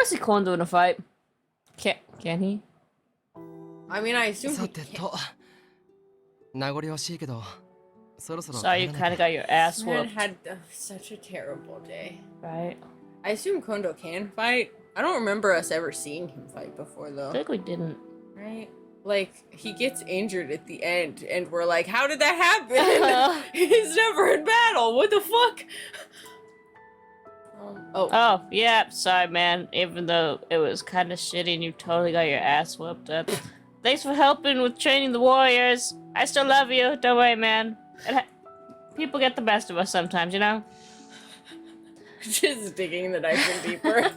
want to see Kondo in a fight. Can he? I mean, I assume he さて can. と名残惜しいけどそろそろ So you 帰ら kind な of きゃ got your ass Man whooped, had such a terrible day. right? I assume Kondo can fight. I don't remember us ever seeing him fight before, I though. think we didn't. Right? Like, he gets injured at the end, and we're like, how did that happen? He's never in battle. What the fuck? Oh. Oh, yeah, sorry, man. Even though it was kind of shitty and you totally got your ass whooped up. Thanks for helping with training the warriors. I still love you. Don't worry, man. People get the best of us sometimes, you know? Just digging the knife in deeper.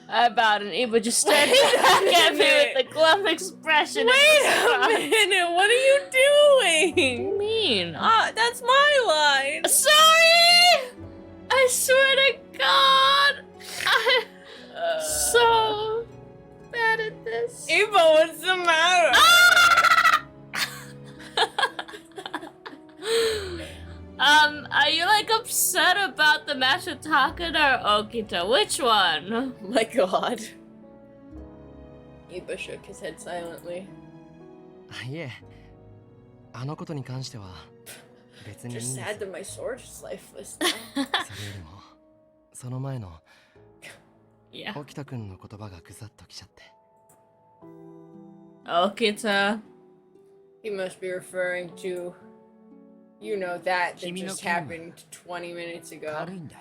I bowed and Iba just stared back at me with a glum expression. Wait a minute, what are you doing? What do you mean? That's my line. Sorry! I swear to God! I'm so bad at this. Eva, what's the matter? Are you like upset about the match with Takada or Okita? Which one? Oh my god. Eva shook his head silently. いえあのことに関しては別にいいん Just です sad that my sword is lifeless now. それよりもその前の Yeah. 沖田くんの言葉がぐさっときちゃって Okita. He must be referring to, you know, that just happened 20 minutes ago. 軽いんだよ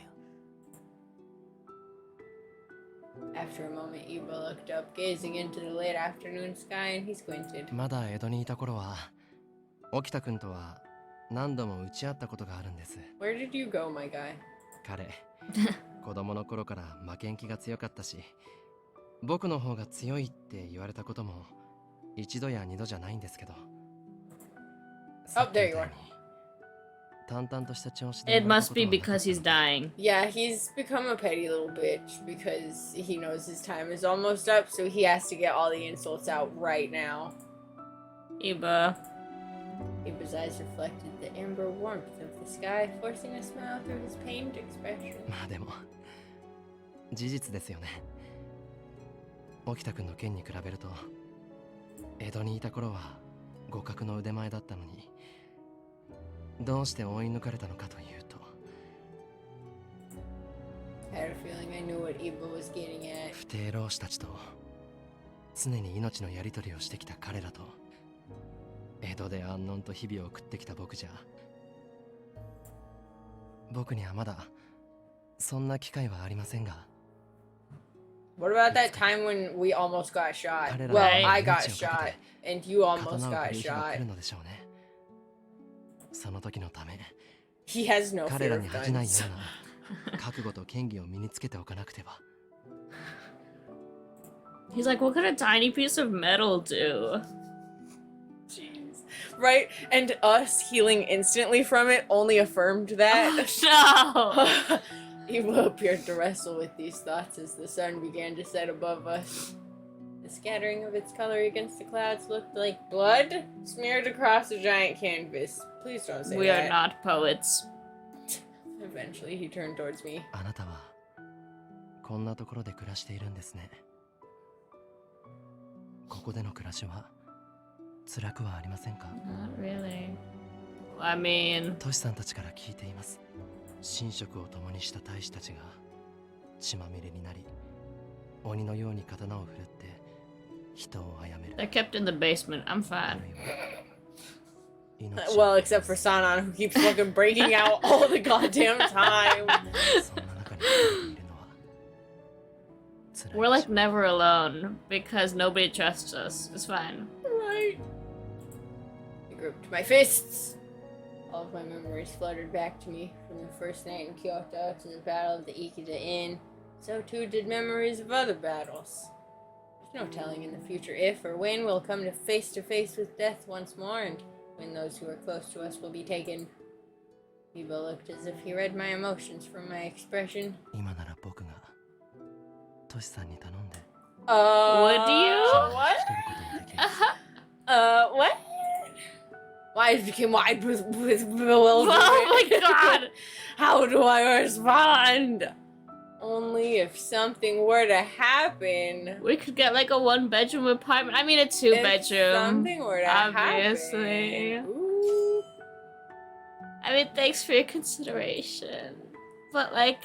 After a moment, Eva looked up, gazing into the late afternoon sky, and he squinted. まだ江戸にいた頃は沖田くんとは何度も打ち合ったことがあるんです Where did you go, my guy? 彼子供の頃から負けん気が強かったし僕の方が強いって言われたことも一度や二度じゃないんですけど Oh, there you are. 淡々とした調子で It must be because he's dying. Yeah, he's become a petty little bitch because he knows his time is almost up, so he has to get all the insults out right now. Iba. Iba's eyes reflected the amber warmth of the sky, forcing a smile through his pained expression. まあでも事実ですよね沖田くんの件に比べると江戸にいた頃は互角の腕前だったのにどうして追い抜かれたのかというと I had a feeling I knew what Iba was getting at. 不定老師たちと常に命のやり取りをしてきた彼らと江戸で安穏と日々を送ってきた僕じゃ僕にはまだそんな機会はありませんが What about that time when we almost got shot? 彼ら Well, は I got 命をかけ shot, て and you 刀 almost を振 got る日が来 shot. るのでしょうねその時のため He has no 彼 fear ら of に恥じないよ guns. うな覚悟と剣技を身につけておかなくては He's like, what could a tiny piece of metal do? Jeez. Right? And us healing instantly from it only affirmed that. No! Eva appeared to wrestle with these thoughts as the sun began to set above us. The scattering of its color against the clouds looked like blood smeared across a giant canvas. Please don't say We that. are not poets. Eventually, he turned towards me. あなたはこんなところで暮らしているんですねここでの暮らしは辛くはありませんか Not really. I mean, トシさんたちから聞いています寝食を共にした大使たちが血まみれになり鬼のように刀を振るって人を殺める they're kept in the basement. I'm あ fine. るいは命を Well, except for Sanan, who keeps fucking breaking out all the goddamn time. そんな中にいるのは辛い We're like never alone because nobody trusts us. It's fine. Right. I gripped my fists. All of my memories fluttered back to me from the first night in Kyoto to the Battle of the Ikeda Inn. So too did memories of other battles. There's no telling in the future if or when we'll come to face with death once more, and when those who are close to us will be taken. Iba looked as if he read my emotions from my expression. 今なら僕がトシさんに頼んで Would you? What? 一人こともできる What? My eyes became wide with bewilderment. Oh my god! How do I respond? only if something were to happen. We could get like a 1-bedroom apartment. I mean, a 2-bedroom. If something were to obviously. happen. Ooh. I mean, thanks for your consideration. But like,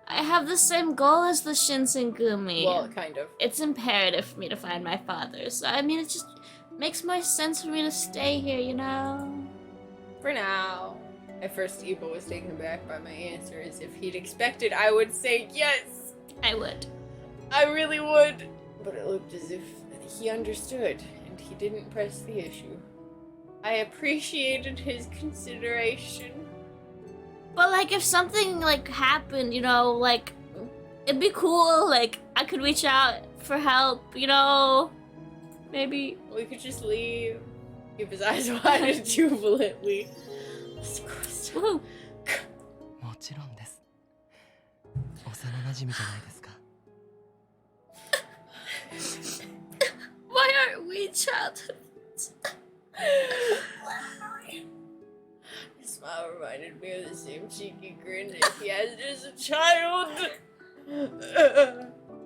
I have the same goal as the Shinsengumi. Well, kind of. It's imperative for me to find my father. So I mean, it just makes more sense for me to stay here, you know? For now. At first, Ibo was taken aback by my answer, as if he'd expected I would say yes. I would. I really would. But it looked as if he understood, and he didn't press the issue. I appreciated his consideration. But like, if something like happened, you know, like, it'd be cool. Like, I could reach out for help, you know? Maybe. We could just leave. Keep his eyes wide jubilantly. Let's cross. Woohoo. もちろんです。幼馴染じゃないですか。Why aren't we childhood? His smile reminded me of the same cheeky grin that he had as a child.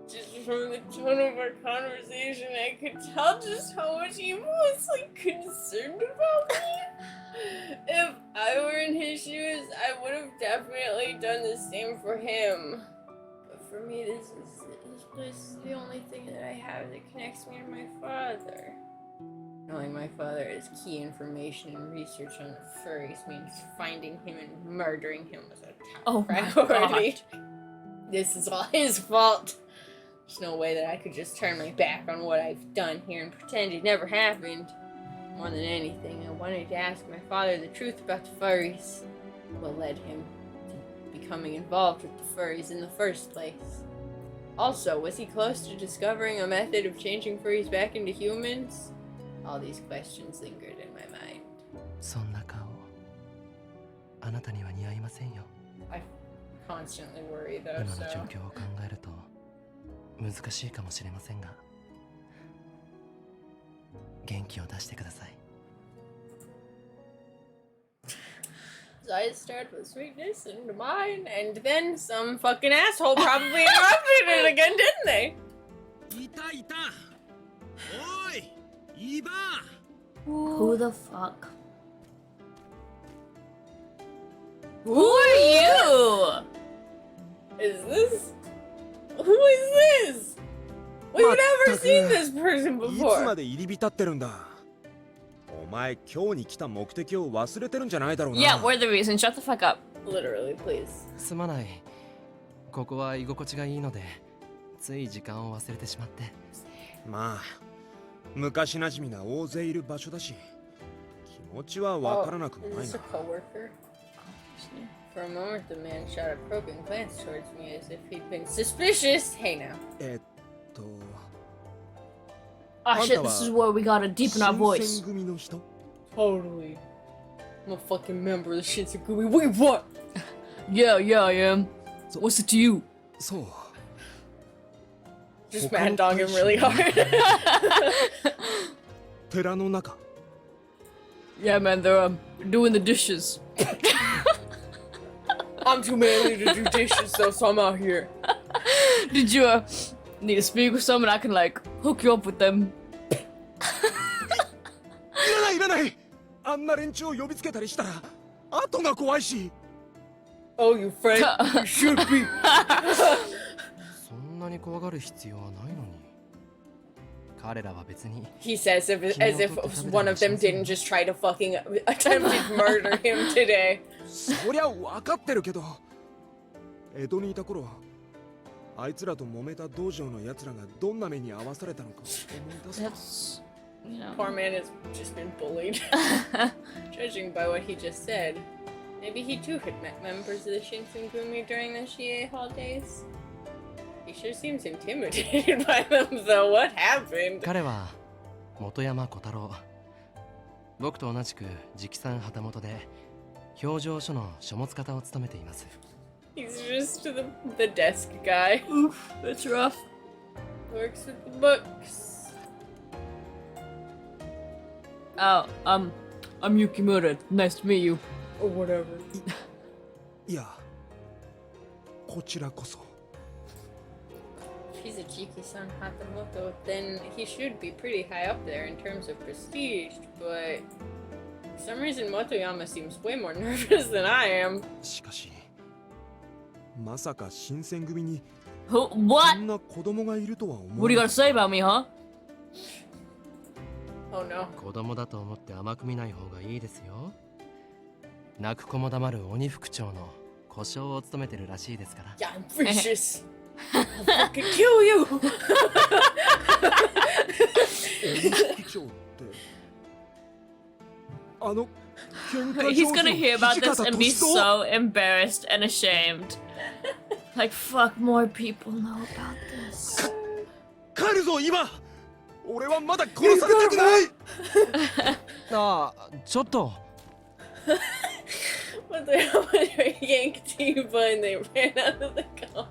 Just from the tone of our conversation, I could tell just how much he was like concerned about me. If I were in his shoes, I would have definitely done the same for him. But for me, this place is the only thing that I have that connects me to my father. Knowing my father has key information and research on the furries means finding him and murdering him was a top priority. This is all his fault. There's no way that I could just turn my back on what I've done here and pretend it never happened. More than anything, I wanted to ask my father the truth about the furries. What led him to becoming involved with the furries in the first place. Also, was he close to discovering a method of changing furries back into humans? All these questions lingered in my mind. そんな顔、あなたには似合いませんよ。 I constantly worry though, 今の so... 状況を考えると難しいかもしれませんが、元気を出してください。 His eyes stared with sweetness into mine, and then some fucking asshole probably interrupted it again, didn't they? いたいた。おい、イバ Who the fuck? Who are you? Is this? Who is this? We've never seen this person いつま before. で入り浸ってるんだ。お前今日に来た目的を忘れてるんじゃないだろうな。 Yeah, we're the reason. Shut the fuck up. Literally, please. すまない。ここは居心地がいいので、つい時間を忘れてしまって。まあ、昔馴染みが大勢いる場所だし、気持ちはわからなくも Is ない this が a。coworker? For a moment, the man shot a probing glance towards me as if he'd been suspicious. Hey now. と Oh shit, this is where we gotta deepen our 新 voice. 選組の人 Totally. I'm a fucking member of the Shinsengumi. Wait, what? Yeah, I am. What's it to you? そう。 Just mad dog him really hard. 寺の中。 Yeah, man, they're doing the dishes. I'm too manly to do dishes, so I'm out here. Did you need to speak with someone? I can like hook you up with them. いらないあんな連中を呼びつけたりしたら後が怖いし Oh, you friend? You should be. そんなに怖がる必要はないのに。彼らは別に。 He says as if one of them didn't just try to fucking attempted murder him today. そりゃ分かってるけど江戸にいた頃あいつらと揉めた道場の奴らがどんな目に遭わされたのか思い出す That's, you know. Poor man has just been bullied. Judging by what he just said, maybe he too had met members of the Shinsengumi during the Shie holidays. He sure seems intimidated by them, though. What happened? 彼は本山小太郎。僕と同じく直参旗本で表情書の書物方を務めています。 He's just the desk guy. Oof, that's rough. Works with the books. Oh, I'm Yukimura. Nice to meet you. Or whatever. いやこちらこそ he's a Chiki-san Hatamoto, then he should be pretty high up there in terms of prestige, but for some reason Motoyama seems way more nervous than I am. しかしまさか新選組に Who? こ What? んな子供がいるとは思 What are わ you な gonna かった say about me, huh? Oh no. 子供だと思って甘く見ない方がいいですよ。泣く子も黙る鬼副長の故障を務めてるらしいですから。 Yeah, I'm vicious. I'll fucking kill you! 副長ってあの喧嘩 He's 上手 gonna の hear about 土 this 方 and be 歳三 so embarrassed and ashamed. Like, fuck, more people know about this. 帰るぞ今俺はまだ殺されたくない ああ、ちょっと。 What the hell was her yanked Tiva and they ran out of the car?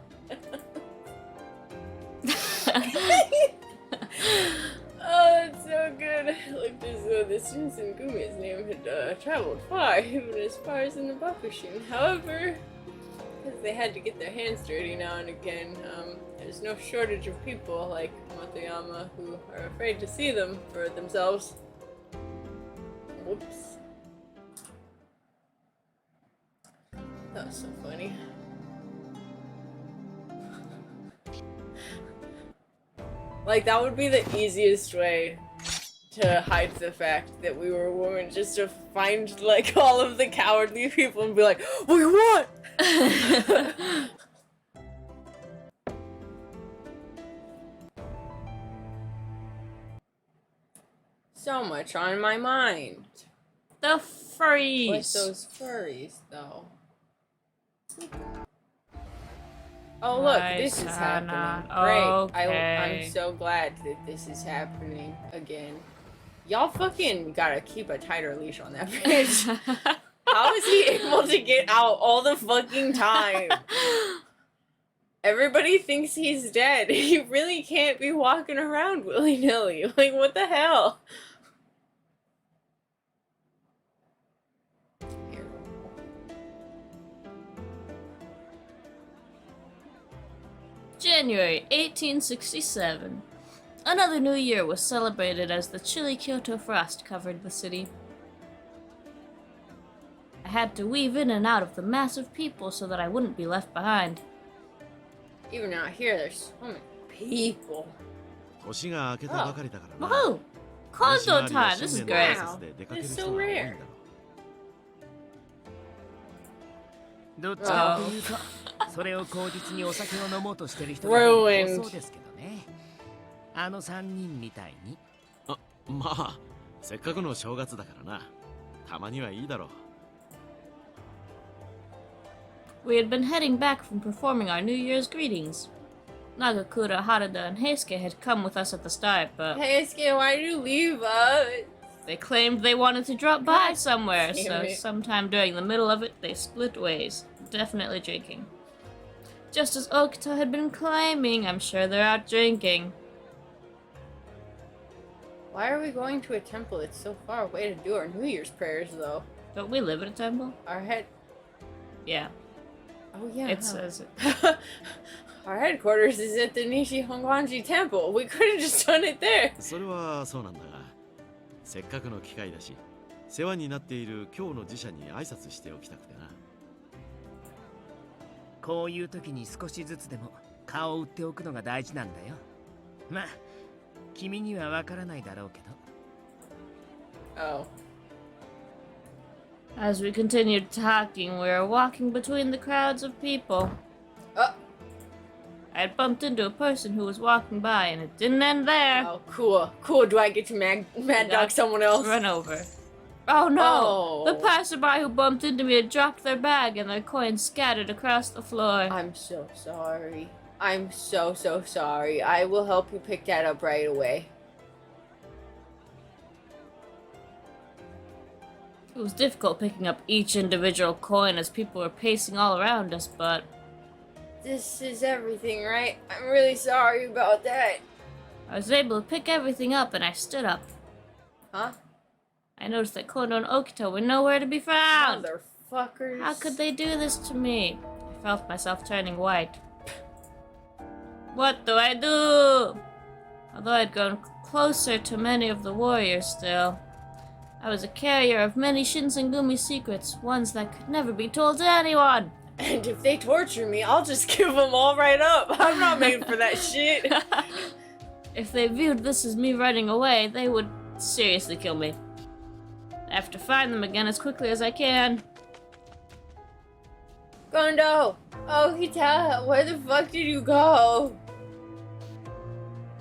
Oh, that's so good. It looked as though the Shinsen Gumi's name had traveled far, even as far as in the Bakushin. However, because they had to get their hands dirty now and again, there's no shortage of people like Motoyama who are afraid to see them for themselves. Whoops. That was so funny. Like, that would be the easiest way to hide the fact that we were women, just to find, like, all of the cowardly people and be like, wait, what? So much on my mind. The Like furries. those furries, though. Oh look, this is happening. Great. Okay. I'm so glad that this is happening again. Y'all fucking gotta keep a tighter leash on that bitch. How is he able to get out all the fucking time? Everybody thinks he's dead. He really can't be walking around willy-nilly. Like, what the hell? Here. January 1867. Another new year was celebrated as the chilly Kyoto frost covered the city. I had to weave in and out of the mass of people so that I wouldn't be left behind. Even out here, there's so many people. 年が明けたばかりだからな。 Woohoo! Kondo time! This is great. Wow. 出かける人が多いんだろう。どっちかというと、それを口実にお酒を飲もうとしてる人が Ruined. 多そうですけどね。あの3人みたいに。まあ、せっかくの正月だからな。たまにはいいだろう。 We had been heading back from performing our New Year's greetings. Nagakura, Harada, and Heisuke had come with us at the start, but Hey, Skin, why did you leave us? they claimed they wanted to drop by somewhere, damn so it. sometime during the middle of it, they split ways, definitely drinking. Just as Okita had been claiming, I'm sure they're out drinking. Why are we going to a temple that's so far away to do our New Year's prayers, though? Don't we live at a temple? Our head. Yeah, Oh, yeah. it huh. says it. Our headquarters is at the Nishi Hongwanji Temple. We could have just done it there. それはそうなんだが、せっかくの機会だし、世話になっている今日の寺社に挨拶しておきたくてな。こういう時に少しずつでも顔を売っておくのが大事なんだよ。まあ、君にはわからないだろうけど。 Oh. As we continued talking, we were walking between the crowds of people. Oh. I had bumped into a person who was walking by, and it didn't end there. Oh, cool. Cool. Do I get to mad dog someone else? Run over. Oh no! Oh. The passerby who bumped into me had dropped their bag and their coins scattered across the floor. I'm so sorry. I'm so sorry. I will help you pick that up right away. It was difficult picking up each individual coin as people were pacing all around us, but This is everything, right? I'm really sorry about that. I was able to pick everything up and I stood up. Huh? I noticed that Kondo and Okita were nowhere to be found. Motherfuckers. How could they do this to me? I felt myself turning white. What do I do? Although I'd grown closer to many of the warriors still, I was a carrier of many Shinsengumi secrets, ones that could never be told to anyone. And if they torture me, I'll just give them all right up. I'm not made for that shit. If they viewed this as me running away, they would seriously kill me. I have to find them again as quickly as I can. Gondo! Oh, Kita, where the fuck did you go?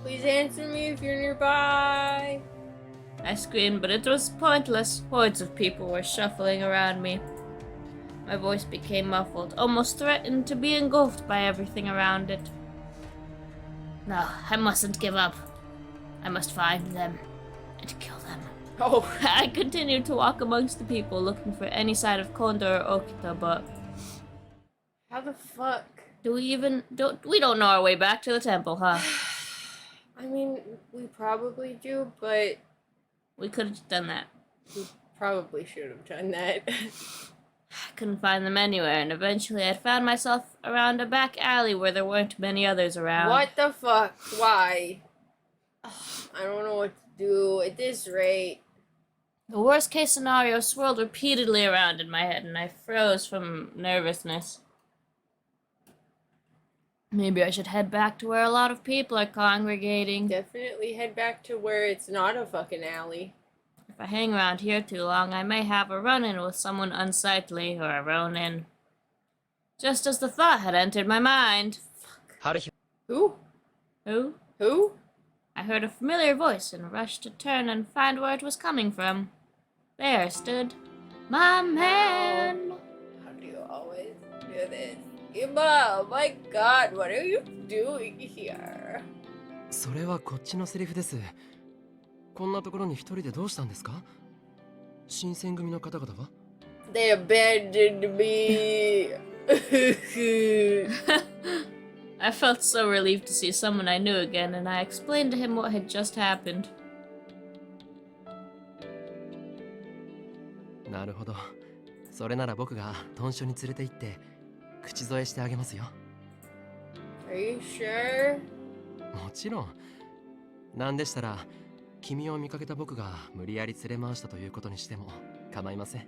Please answer me if you're nearby. I screamed, but it was pointless. Hordes of people were shuffling around me. My voice became muffled, almost threatened to be engulfed by everything around it. No, I mustn't give up. I must find them and kill them. Oh. I continued to walk amongst the people, looking for any sign of Kondo or Okita, but How the fuck? we don't know our way back to the temple, huh? I mean, we probably do, but We could have done that. we probably should have done that. I couldn't find them anywhere, and eventually I found myself around a back alley where there weren't many others around. What the fuck? Why? Ugh, I don't know what to do at this rate. The worst case scenario swirled repeatedly around in my head, and I froze from nervousness. Maybe I should head back to where a lot of people are congregating. Definitely head back to where it's not a fucking alley. If I hang around here too long, I may have a run-in with someone unsightly or a ronin. Just as the thought had entered my mind. Who? Who? Who? I heard a familiar voice and rushed to turn and find where it was coming from. There stood my man. How do you always do this? Iba, oh my god, what are you doing here? それはこっちのセリフです。こんなところに一人でどうしたんですか？新選組の方々は？ They abandoned me. I felt so relieved to see someone I knew again, and I explained to him what had just happened. なるほど。それなら僕が豚書に連れて行って口添えしてあげますよ。 Are you sure? もちろん。なんでしたら君を見かけた僕が無理やり連れ回したということにしても構いません。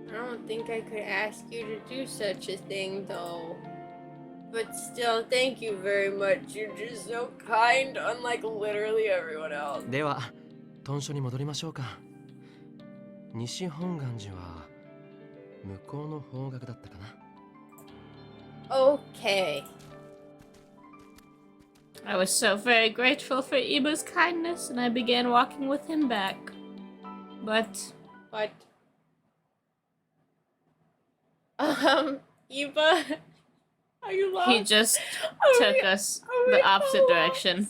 I don't think I could ask you to do such a thing, though. But still, thank you very much. You're just so kind, unlike literally everyone else. では豚書に戻りましょうか。西本願寺は向こうの方角だったかな。 Okay. I was so very grateful for Iba's kindness, and I began walking with him back. But What? Eva, are you lost? he just Are took we- us are we the opposite lost? direction.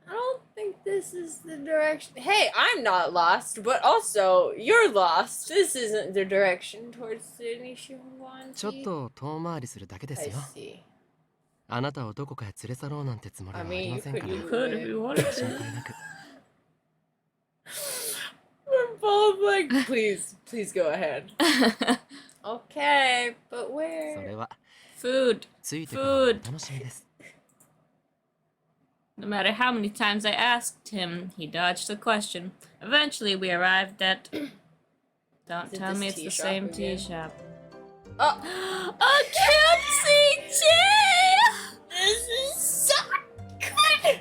I don't think this is the direction. Hey, I'm not lost, but also you're lost. This isn't the direction towards the Nishihonwan. ちょっと遠回りするだけで I すよ。 see. あなたをどこかへ連れ去ろうなんてつもりは I あり mean, ま you せんから could, you Could if you wanted 心 to. 配なく。 We're both like, please go ahead. Okay, but そ where? れは Food. ついてからのお Food. 楽しみです。 No matter how many times I asked him, he dodged the question. Eventually, we arrived at. Don't Is it tell this me it's tea the shop same tea again? shop. Oh, A cutesy tea! this is so good.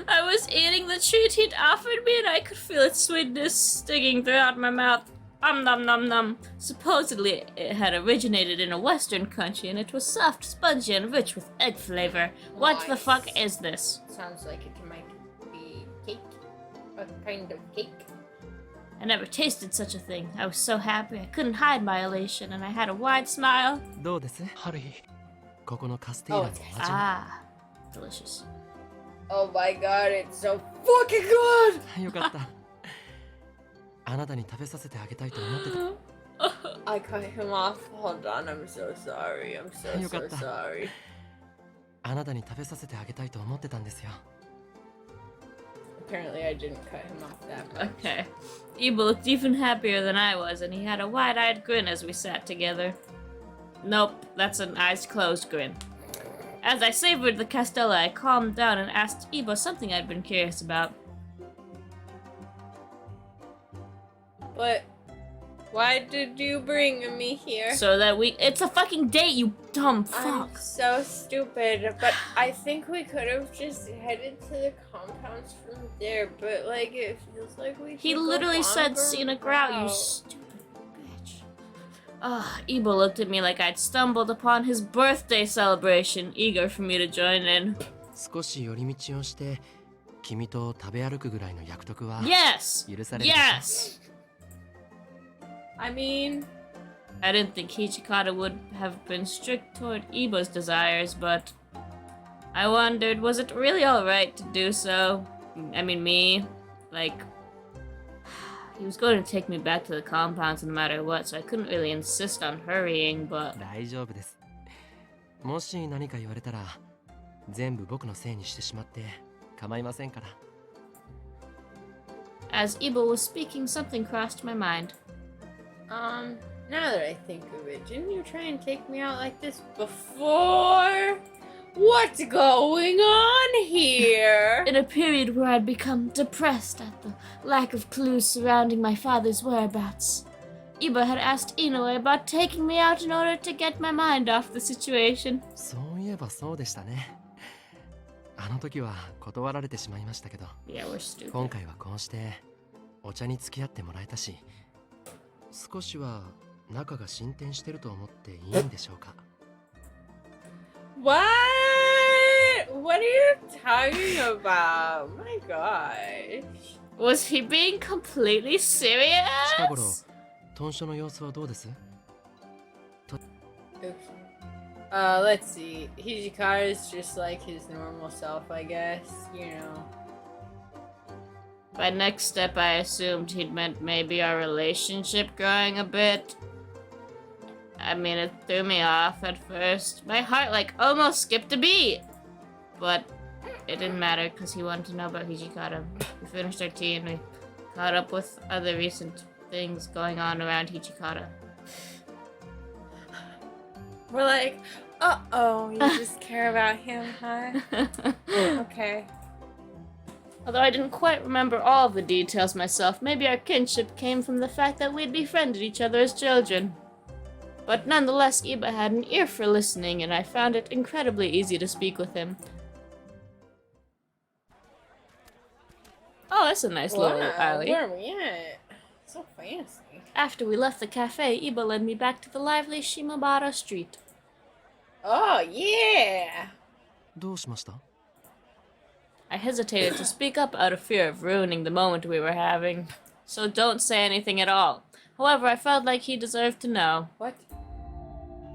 I was eating the treat he'd offered me, and I could feel its sweetness sticking throughout my mouth. Nom nom nom. Supposedly, it had originated in a Western country, and it was soft, spongy, and rich with egg flavor. What the Nice. fuck is this? Sounds like it might be cake. What kind of cake? I never tasted such a thing. I was so happy I couldn't hide my elation, and I had a wide smile. どうです？ハリー。ここのカステーラの味は？ Ah, delicious. Oh my god, it's so fucking good! よかった。あなたに食べさせてあげたいと思ってた。 I cut him off. Hold on, I'm so sorry. I'm so よかった。 sorry. あなたに食べさせてあげたいと思ってたんですよ。 Apparently, I didn't cut him off that much. Okay. Iba looked even happier than I was, and he had a wide-eyed grin as we sat together. Nope, that's an eyes closed grin. As I savored the castella, I calmed down and asked Ibo something I'd been curious about. But why did you bring me here? So that it's a fucking date, you dumb I'm fuck. so stupid, but I think we could have just headed to the compounds from there, but like it feels like we He took a literally said longer scenic route, you route. stupid bitch. Ugh, Ibo looked at me like I'd stumbled upon his birthday celebration, eager for me to join in. 少し寄り道をして君と食べ歩くぐらいの約束は Yes! 許されるでしょ Yes! I mean, I didn't think Hichikata would have been strict toward Ibo's desires, but I wondered, was it really alright to do so? I mean, me, like, he was going to take me back to the compounds no matter what, so I couldn't really insist on hurrying, but 大丈夫です。もし何か言われたら全部僕のせいにしてしまって構いませんから。as Ibo was speaking, something crossed my mind. now that I think of it, didn't you try and take me out like this before? What's going on here? In a period where I'd become depressed at the lack of clues surrounding my father's whereabouts, Ibo had asked Inoue about taking me out in order to get my mind off the situation. そういえばそうでしたね。あの時は断られてしまいましたけど、 Yeah, we're stupid. 今回はこうしてお茶に付き合ってもらえたし、少しは仲が進展してると思っていいんでしょうか。What? What are you talking about? My gosh. Was he being completely serious? 近頃、豚書の様子はどうです？ Oops. Let's see. Hijikata's just like his normal self, I guess. You know. By next step, I assumed he'd meant maybe our relationship growing a bit. I mean, it threw me off at first. My heart, like, almost skipped a beat. But it didn't matter because he wanted to know about Hijikata. We finished our tea and we caught up with other recent things going on around Hijikata. We're like, uh-oh, you just care about him, huh? Okay. Although I didn't quite remember all of the details myself, maybe our kinship came from the fact that we'd befriended each other as children. But nonetheless, Iba had an ear for listening, and I found it incredibly easy to speak with him. Oh, that's a nice little alley. Where are we at? So fancy. After we left the cafe, Iba led me back to the lively Shimabara street. Oh, yeah! どうしました？ I hesitated to speak up out of fear of ruining the moment we were having, so don't say anything at all. However, I felt like he deserved to know. What?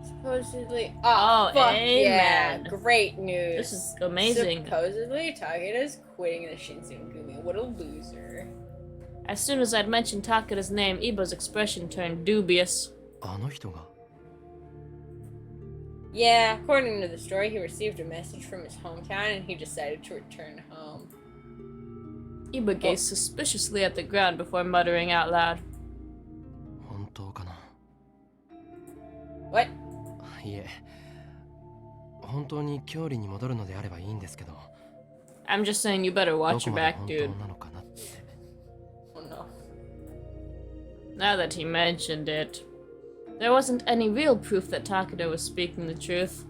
Supposedly. Oh, fuck amen. yeah! Great news. This is amazing. Supposedly, Takeda's quitting the Shinsengumi. What a loser. As soon as I'd mentioned Takeda's name, Iba's expression turned dubious. あの人が。 Yeah, according to the story, he received a message from his hometown and he decided to return home. Iba gazed suspiciously at the ground before muttering out loud. 本当かな。 What? いえ、本当に郷里に戻るのであればいいんですけど。 I'm just saying you better ど watch こ your まで back, 本 dude. 当なのかなって。 Oh no. Now that he mentioned it, there wasn't any real proof that Takeda was speaking the truth.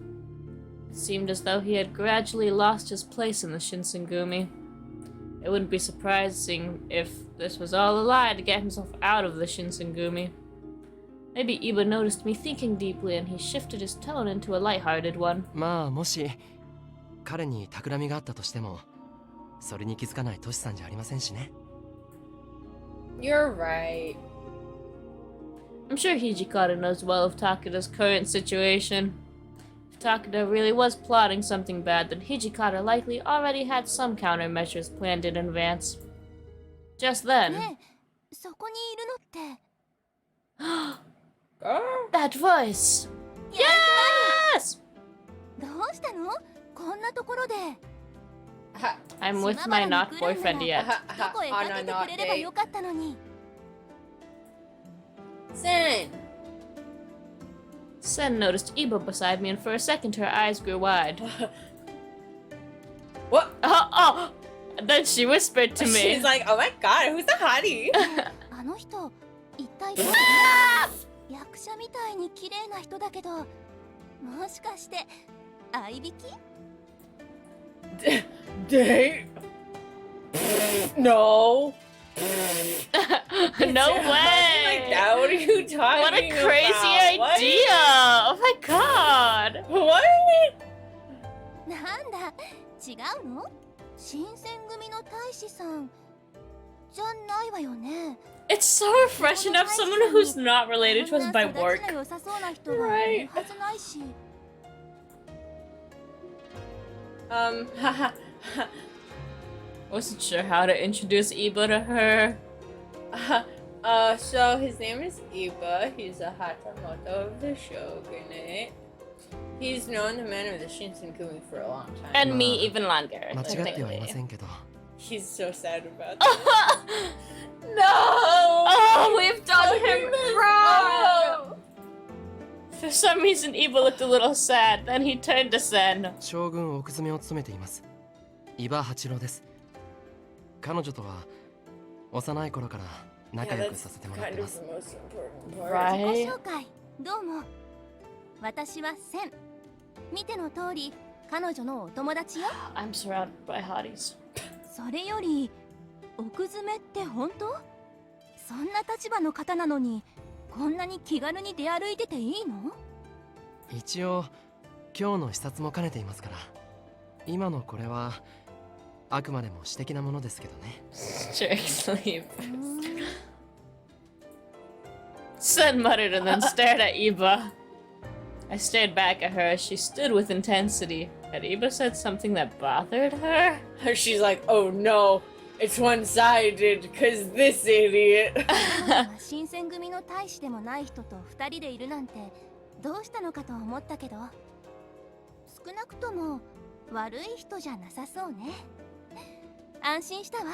It seemed as though he had gradually lost his place in the Shinsengumi. It wouldn't be surprising if this was all a lie to get himself out of the Shinsengumi. Maybe Iba noticed me thinking deeply and he shifted his tone into a lighthearted one. まあもし彼に企みがあったとしても、それに気づかないトシさんじゃありませんしね。 You're right. I'm sure Hijikata knows well of Takeda's current situation. If Takeda really was plotting something bad, then Hijikata likely already had some countermeasures planned in advance. Just then... ねえ、そこにいるのって。 Oh. That voice! Yes! どうしたの？こんなところで。 Ha, I'm with my not boyfriend yet. どこへかけてくれればよかったのに。 Sen. Sen noticed Iba beside me, and for a second her eyes grew wide. What? Oh! And then she whispered to me. She's like, oh my god, who's the hottie? あの人一体役者みたいに綺麗な人だけど、もしかして合いびき？ Date? No. No Like way! that? What are you talking about? What a crazy idea! Oh my god! What? なんだ、違うの？新選組の大使さんじゃないわよね。 It's so refreshing to have someone who's not related to us by work. こんな育ちが良さそうな人はいるはずないし。Haha. Wasn't sure how to introduce Iba to her. So his name is Iba. He's a Hatamoto of the Shogunate. He's known the man of the Shinsenkumi for a long time. And me even longer. 間違ってはいま technically. せんけど He's so sad about that. No! Oh, we've done him wrong! wrong! For some reason, Iba looked a little sad. Then he turned to Sen. 将軍奥詰めを務めています伊庭八郎です。彼女とは幼い頃から仲良くさせてもらってます。 the most important part. 自 Right? 己紹介どうも。私はセン。見ての通り彼女のお友達よ。 I'm surrounded by hotties. それより奥詰めって本当？そんな立場の方なのにこんなに気軽に出歩いてていいの？一応今日の視察も兼ねていますから今のこれはあくまでも私的なものですけどね。 Strictly. Sen muttered and then stared at Iba. I stared back at her as she stood with intensity. Had Iba said something that bothered her? She's like, oh no, it's one-sided, because this idiot. 新選組の大使でもない人と二人でいるなんてどうしたのかと思ったけど少なくとも悪い人じゃなさそうね。安心したわ。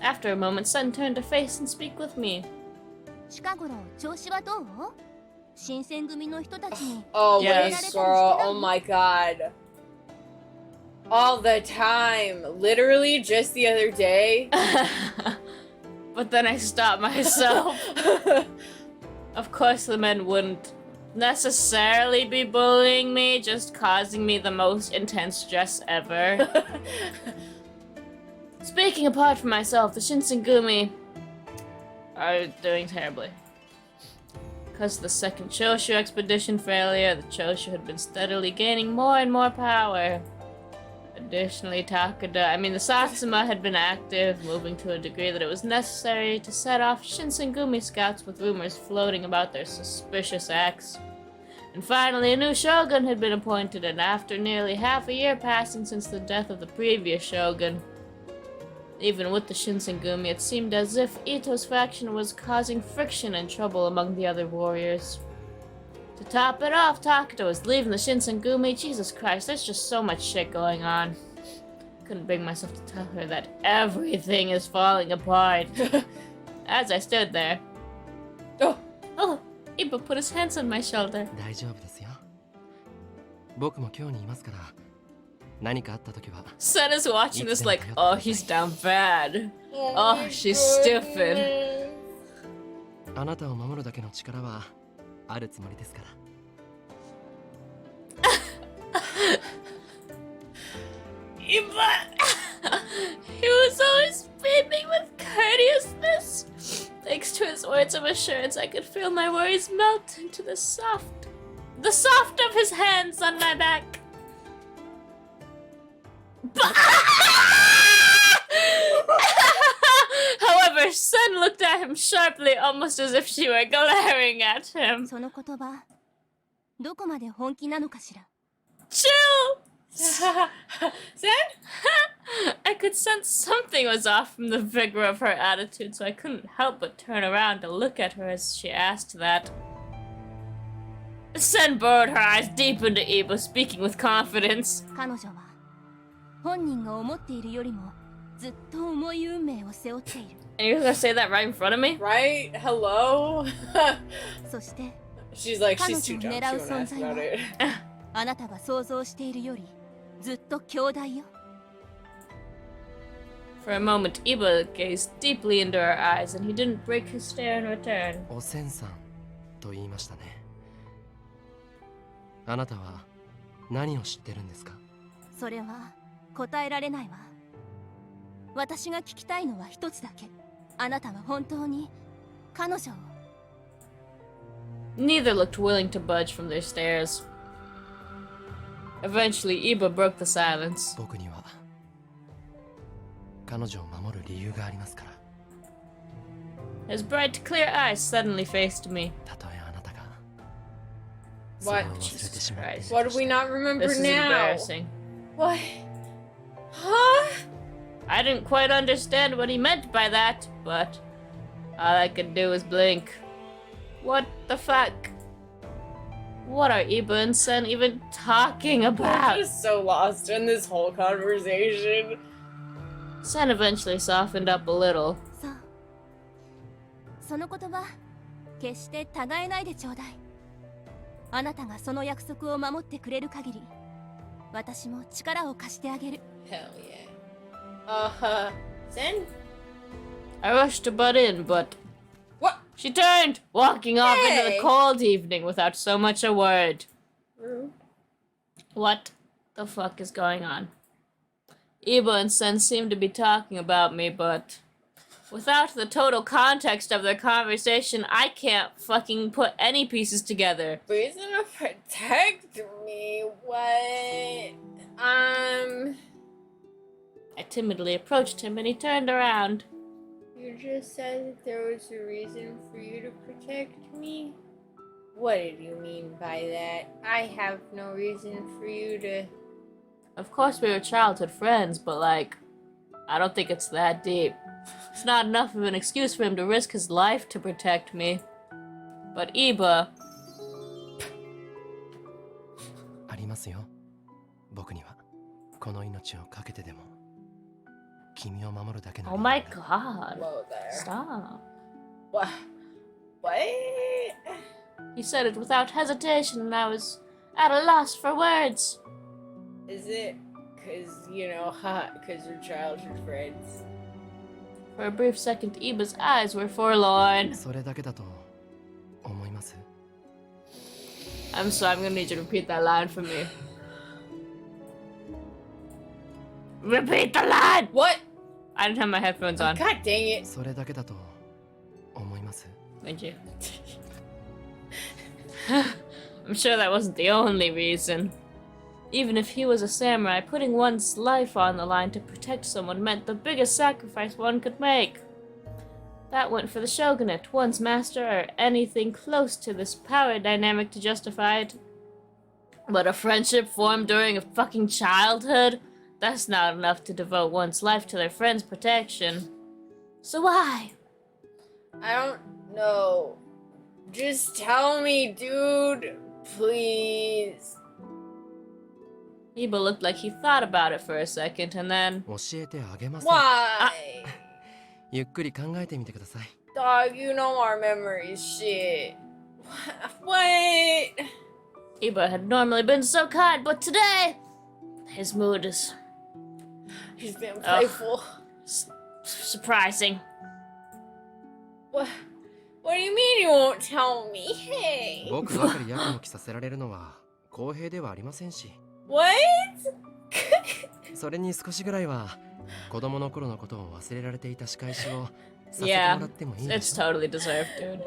After a moment, Sen turned to face and speak with me. 近頃調子はどう？新選組の人たちに Always, Yes. girl. Oh my god. All the time. Literally, just the other day. But then I stopped myself. Of course, the men wouldn't necessarily be bullying me, just causing me the most intense stress ever. Speaking apart from myself, the Shinsengumi are doing terribly. Because of the second Choshu expedition failure, the Choshu had been steadily gaining more and more power. Additionally, the Satsuma had been active, moving to a degree that it was necessary to set off Shinsengumi scouts with rumors floating about their suspicious acts. And finally, a new shogun had been appointed, and after nearly half a year passing since the death of the previous shogun, even with the Shinsengumi, it seemed as if Ito's faction was causing friction and trouble among the other warriors. To top it off, Takuto was leaving the Shinsengumi. Jesus Christ, there's just so much shit going on. Couldn't bring myself to tell her that everything is falling apart. As I stood there. Oh, Iba put his hands on my shoulder. 大丈夫ですよ。僕も今日にいますから何かあった時は Sen is watching this like, oh, he's down bad. Oh, she's stupid. あなたを守るだけの力はあるつもりですから。Iba! He was always beaming with courteousness. Thanks to his words of assurance, I could feel my worries melt into the soft of his hands on my back. However, Sen looked at him sharply, almost as if she were glaring at him. その言葉どこまで本気なのかしら。 Chill! Sen? I could sense something was off from the vigor of her attitude, so I couldn't help but turn around to look at her as she asked that. Sen burrowed her eyes deep into Iba, speaking with confidence. 彼女は本人が思っているよりもずっと重い運命を背負っている。 And you're gonna say that right in front of me? Right? Hello? そして She's like, 彼 she's 女 too を dumb. 狙 She う won't 存 ask 在 about は it. あなたが想像しているよりずっと強大よ。 For a moment, Iba gazed deeply into her eyes, and he didn't break his stare in return. おせんさんと言いましたね。あなたは何を知ってるんですか？それは答えられないわ。私が聞きたいのは一つだけ。あなたは本当に彼女を。 Neither looked willing to budge from their stares. Eventually, Iba broke the silence. 僕には彼女を守る理由がありますから。 His bright, clear eyes suddenly faced me. たとえあなたがそれ What? を忘れてしまっている What と do し we て not remember This is now? embarrassing. What? Huh? I didn't quite understand what he meant by that, but all I could do was blink. What the fuck? What are Iba and Sen even talking I'm about? just so lost in this whole conversation. Sen eventually softened up a little. そう。その言葉、決してたがえないでちょうだい。あなたがその約束を守ってくれる限り、私も力を貸してあげる。 Hell yeah. Sen? I rushed to butt in, but What? she turned, walking off into Hey! the cold evening without so much a word. What the fuck is going on? Iba and Sen seem to be talking about me, but without the total context of their conversation, I can't fucking put any pieces together. Reason to protect me? What? I timidly approached him and he turned around. You just said that there was a reason for you to protect me? What did you mean by that? I have no reason for you to... Of course, we were childhood friends, but like, I don't think it's that deep. It's not enough of an excuse for him to risk his life to protect me. But Iba, ありますよ。僕にはこの命をかけてでも君を守るだけの oh 理由 my が god. Whoa there. Stop. What? What? He said it without hesitation, and I was at a loss for words. Is it because, you know, because you're childhood friends? For a brief second, Iba's eyes were forlorn. それだけだと思います。 I'm sorry, I'm gonna need you to repeat that line for me. Repeat the line! What? I didn't have my headphones on. God dang it. それだけだと思います。 Thank you. I'm sure that wasn't the only reason. Even if he was a samurai, putting one's life on the line to protect someone meant the biggest sacrifice one could make. That went for the shogunate, one's master, or anything close to this power dynamic to justify it. But a friendship formed during a fucking childhood? That's not enough to devote one's life to their friend's protection. So why? I don't know. Just tell me, dude. Please. Iba looked like he thought about it for a second, and then... 教えてあげません。 Why? ゆっくり考えてみてください。 Dog, you know our memories shit. What? Iba had normally been so kind, but today... his mood is... He's been playful. surprising. What? What do you mean you won't tell me? Hey. 僕ばかりやきもきさせられるのは公平ではありませんし。 What? それに少しぐらいは子供の頃のことを忘れられていた仕返しをさせても Yeah, らってもいいで it's しょう。 totally deserved, dude.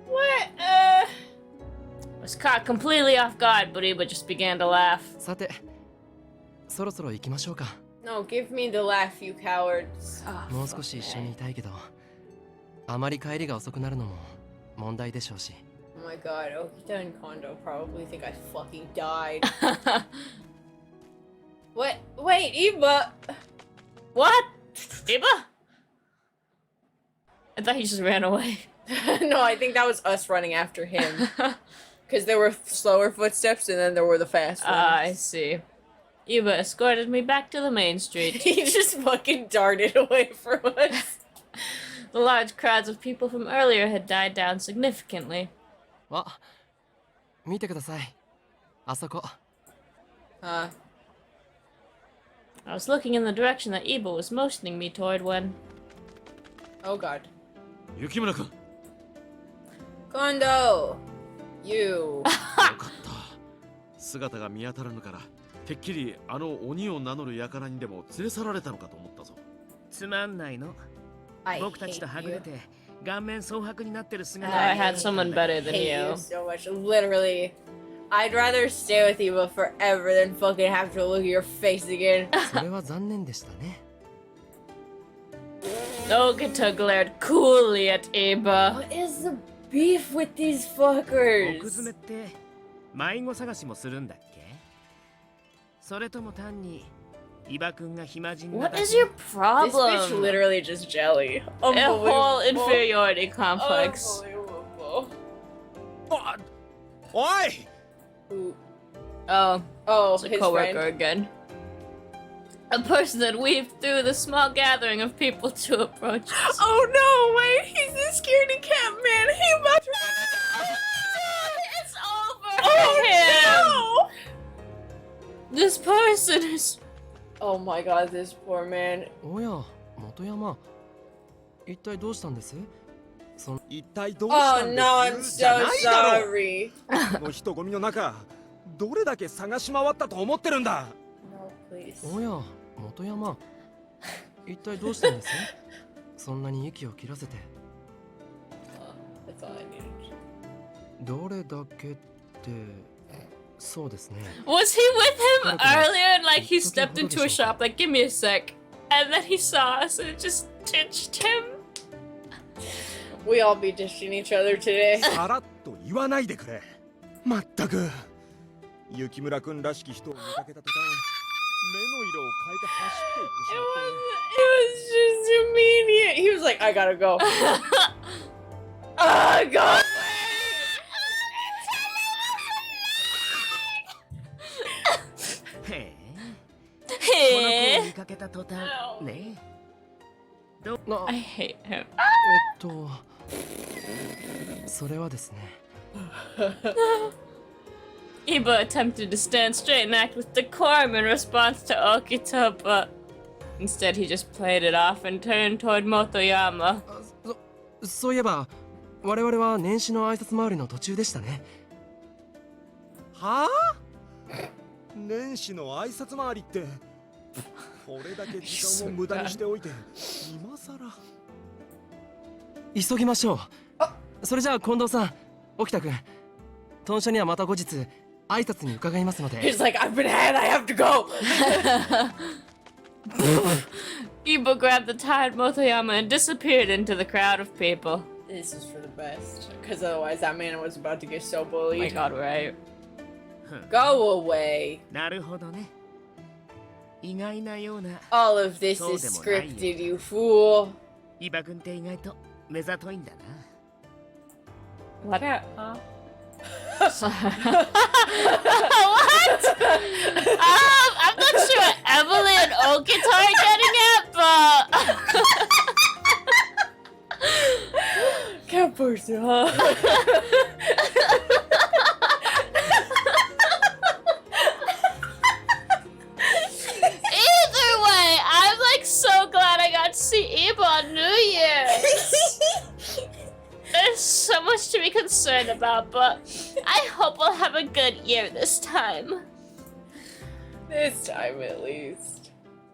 What? Was caught completely off guard, but Iba just began to laugh. さて、そろそろ行きましょうか。 No, give me the laugh, you cowards. もう少し一緒にいたいけど、あまり帰りが遅くなるのも問題でしょうし。 Oh my god, Okita and Kondo probably think I fucking died. What? Wait, Iba! What? Iba? I thought he just ran away. No, I think that was us running after him. Because there were slower footsteps and then there were the fast ones. I see. Iba escorted me back to the main street. He just fucking darted away from us. The large crowds of people from earlier had died down significantly. あ、見てください。あそこ。Huh? I was looking in the direction that Iba was motioning me toward when. Oh god. 雪村君 Kondo! You. よかった姿が見当たらぬからてっきりあの鬼を名乗る輩にでも連れ去られたのかと思ったぞつまんないの I 僕たち hate とはぐれ you. て顔面蒼白になってる Oh, 姿 I had someone better than hate you. you so much. Literally. I'd rather stay with you forever than fucking have to look at your face again. それは残念でしたね。 Ogita glared coolly at Iba. What is the beef with these 奥 fuckers? 詰めって迷子探しもするんだっけそれとも単に伊庭くんが暇人な What だけ is your This bitch problem? literally just jelly. A whole Unbelievable. inferiority complex. Unbelievable. おい Who- Oh, Oh, it's a his coworker friend. again. A person that weaved through the small gathering of people to approach us. Oh no, wait, he's the scaredy cat man. He about to It's over for him. This person is. Oh my god, this poor man. おや、元山。一体どうしたんです？一体どうした Oh ん no, で I'm すじゃ so ないだろ sorry. この人混みの中どれだけ探し回ったと思ってるんだ No, please. おや、元山。一体どうしたんです？そんなに息を切らせて。 That's all I needed. どれだけって、そうですね。 Was he with him earlier and like he stepped into a shop, like, give me a sec. And then he saw us and just ditched him? We all be dishing each other today. さらっと言わないでくれまったく雪村くんらしき人を見かけた途端目の色を変えて走っていってし It まって was just immediate. He was like, I gotta go. Go! へえこの子を Hey. 見かけた途端ね I hate him. それはですね。 Iba attempted to stand straight and act with decorum in response to Okita, but instead he just played it off and turned toward Motoyama. そういえば、我々は年始の挨拶回りの途中でしたね。はあ年始の挨拶回りってこれだけ時間を無駄にしておいて今さら急ぎましょう。それじゃあ近藤さん、沖田くん、豚舎にはまた後日挨拶に伺いますので。 He's like, I've been had, I have to go. Iba grabbed the tired Motoyama and disappeared into the crowd of people. This is for the best, because otherwise that man was about to get so Oh my bullied. god, right? Go away. なるほどね意外なような All of this So is dem on scripted, you fool. 伊庭くんって意外と目ざといんだな What? Huh? What? I'm not sure what Emily and Okita are getting at, but Cat person, huh? either way, I'm like so glad I got to see Iba on New Year's. There's so much to be concerned about, but I hope we'll have a good year this time. This time at least.